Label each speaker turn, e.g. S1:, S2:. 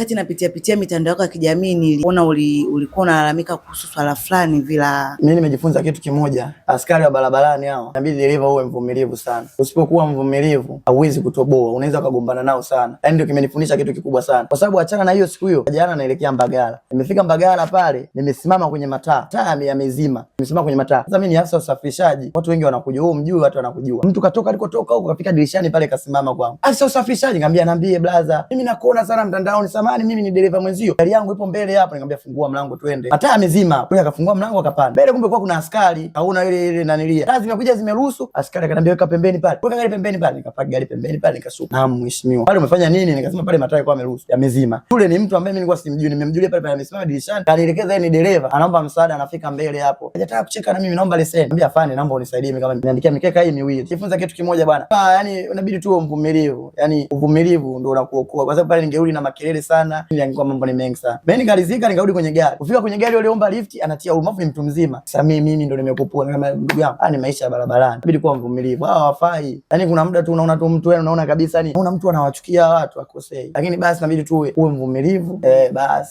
S1: Wakati napitia mitandao yako ya kijamii niliona ulikuwa unalalamika kuhusu swala fulani vila.
S2: Mimi nimejifunza kitu kimoja, askari wa barabarani hao inabidi dereva uwe mvumilivu sana. Usipokuwa mvumilivu hauwezi kutoboa, unaweza kugombana nao sana. Yaani ndio kimenifundisha kitu kikubwa sana. Kwa sababu achana na hiyo siku hiyo, jana naelekea Mbagala. Nimefika Mbagala pale, nimesimama kwenye mataa. Taa yamezima. Nimesimama kwenye mataa. Sasa mimi ni afisa usafirishaji. Watu wengi wanakujua, wewe mjui, watu wanakujua. Mtu katoka alikotoka huko kafika dirishani pale kasimama kwangu. Afisa usafirishaji, niambie brother, mimi nakuona sana mtandaoni, samahani mimi ni dereva mwenzio. Gari yangu ipo mbele hapa, nikamwambia fungua mlango twende. Mataa yamezima. Kwa akafungua mlango akapanda. Mbele kumbe kwa kuna askari, hauna ile nanilia. Taa zimekuja zimeruhusu, askari akaniambia weka pembeni pale. Weka gari pembeni pale, nikapaki gari pembeni pale nikasuka. Naam mheshimiwa. Pale umefanya nini? Nikasema pale mataa yalikuwa yameruhusu, yamezima. Yule ni mtu ambaye mimi nilikuwa simjui, nimemjulia pale amesimama dirishani. Kanielekeza yeye ni dereva, anaomba msaada, anafika mbele hapo. Hajataka kucheka na mimi, naomba leseni. Niambia afande, naomba unisaidie mimi kama nimeandikia mikeka hii miwili. Jifunza kitu kimoja bwana. Yaani unabidi tu mvumilivu. Yaani uvumilivu ndio unakuokoa. Kwa sababu pale ningerudi na makelele sana, ningekuwa mambo ni mengi sana. Mimi nikalizika nikarudi kwenye gari. Kufika kwenye gari yule omba lift anatia umafu, ni mtu mzima. Sasa mimi ndio nimekupua kama ndugu yangu. Ni maisha ya barabarani. Inabidi kuwa mvumilivu. Hao hawafai. Yaani kuna muda tu unaona tu mtu wewe unaona kabisa ni unaona mtu anawachukia watu akosei. Lakini basi inabidi tu uwe mvumilivu. Basi